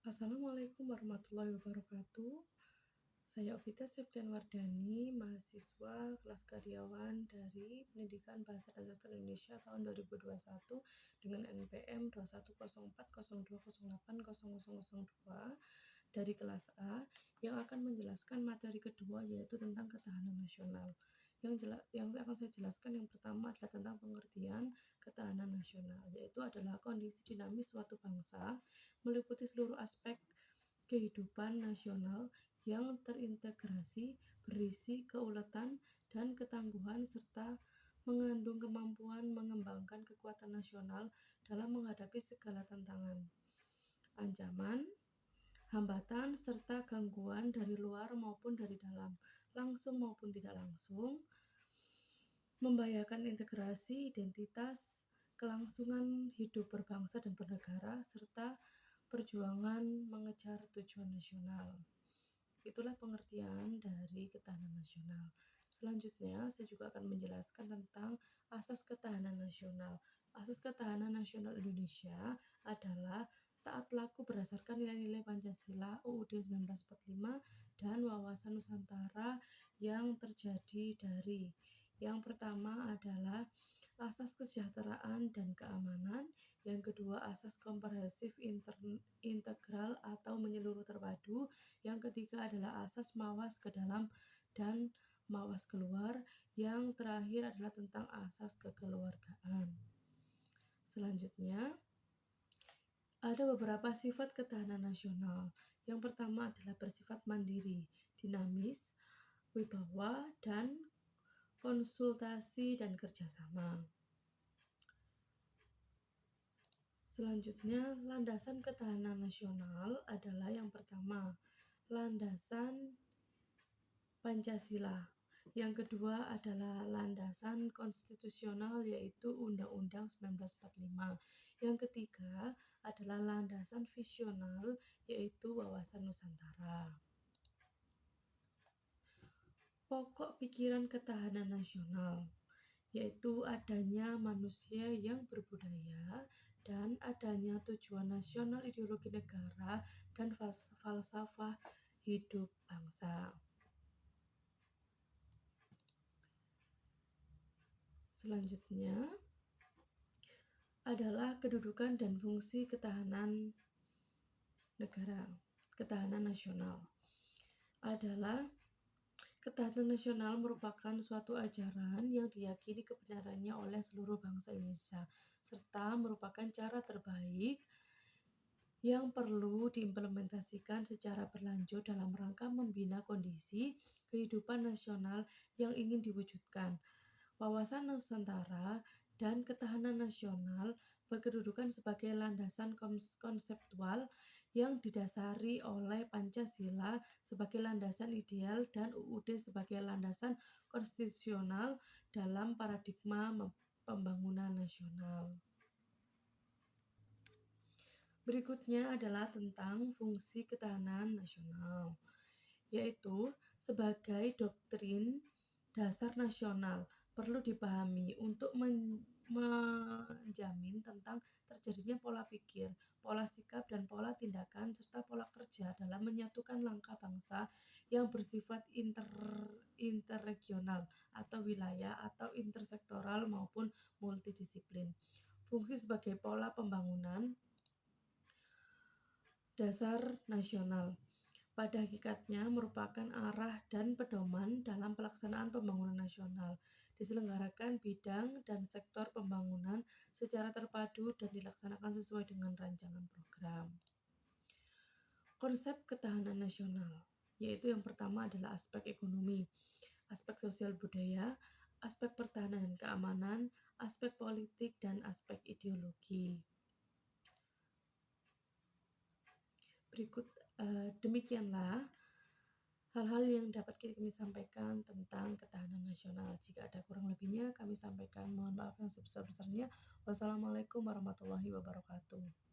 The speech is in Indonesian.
Assalamualaikum warahmatullahi wabarakatuh. Saya Ovita Septianwardani, mahasiswa kelas karyawan dari Pendidikan Bahasa dan Sastra Indonesia tahun 2021 dengan NPM 210402080002 dari kelas A yang akan menjelaskan materi kedua yaitu tentang ketahanan nasional. Yang akan saya jelaskan yang pertama adalah tentang pengertian ketahanan nasional, yaitu adalah kondisi dinamis suatu bangsa meliputi seluruh aspek kehidupan nasional yang terintegrasi, berisi keuletan dan ketangguhan serta mengandung kemampuan mengembangkan kekuatan nasional dalam menghadapi segala tantangan, ancaman, hambatan, serta gangguan dari luar maupun dari dalam, langsung maupun tidak langsung, membahayakan integrasi, identitas, kelangsungan hidup berbangsa dan bernegara, serta perjuangan mengejar tujuan nasional. Itulah pengertian dari ketahanan nasional. Selanjutnya, saya juga akan menjelaskan tentang asas ketahanan nasional. Asas ketahanan nasional Indonesia adalah taat laku berdasarkan nilai-nilai Pancasila, UUD 1945, dan wawasan Nusantara yang terjadi dari yang pertama adalah asas kesejahteraan dan keamanan, yang kedua asas komprehensif integral atau menyeluruh terpadu, yang ketiga adalah asas mawas ke dalam dan mawas keluar, yang terakhir adalah tentang asas kekeluargaan. Selanjutnya, ada beberapa sifat ketahanan nasional. Yang pertama adalah bersifat mandiri, dinamis, wibawa, dan konsultasi dan kerjasama. Selanjutnya, landasan ketahanan nasional adalah yang pertama, landasan Pancasila. Yang kedua adalah landasan konstitusional yaitu Undang-Undang 1945. Yang ketiga adalah landasan visional yaitu wawasan Nusantara. Pokok pikiran ketahanan nasional yaitu adanya manusia yang berbudaya dan adanya tujuan nasional, ideologi negara, dan falsafah hidup bangsa. Selanjutnya adalah kedudukan dan fungsi ketahanan negara. Ketahanan nasional adalah ketahanan nasional merupakan suatu ajaran yang diyakini kebenarannya oleh seluruh bangsa Indonesia, serta merupakan cara terbaik yang perlu diimplementasikan secara berlanjut dalam rangka membina kondisi kehidupan nasional yang ingin diwujudkan. Wawasan Nusantara dan ketahanan nasional berkedudukan sebagai landasan konseptual yang didasari oleh Pancasila sebagai landasan ideal dan UUD sebagai landasan konstitusional dalam paradigma pembangunan nasional. Berikutnya adalah tentang fungsi ketahanan nasional, yaitu sebagai doktrin dasar nasional perlu dipahami untuk menjamin tentang terjadinya pola pikir, pola sikap, dan pola tindakan, serta pola kerja dalam menyatukan langkah bangsa yang bersifat interregional atau wilayah atau intersektoral maupun multidisiplin. Fungsi sebagai pola pembangunan dasar nasional pada hakikatnya merupakan arah dan pedoman dalam pelaksanaan pembangunan nasional, diselenggarakan bidang dan sektor pembangunan secara terpadu dan dilaksanakan sesuai dengan rancangan program. Konsep ketahanan nasional, yaitu yang pertama adalah aspek ekonomi, aspek sosial budaya, aspek pertahanan dan keamanan, aspek politik, dan aspek ideologi. Berikut demikianlah hal-hal yang dapat kami sampaikan tentang ketahanan nasional. Jika ada kurang lebihnya kami sampaikan mohon maaf yang sebesar-besarnya. Wassalamualaikum warahmatullahi wabarakatuh.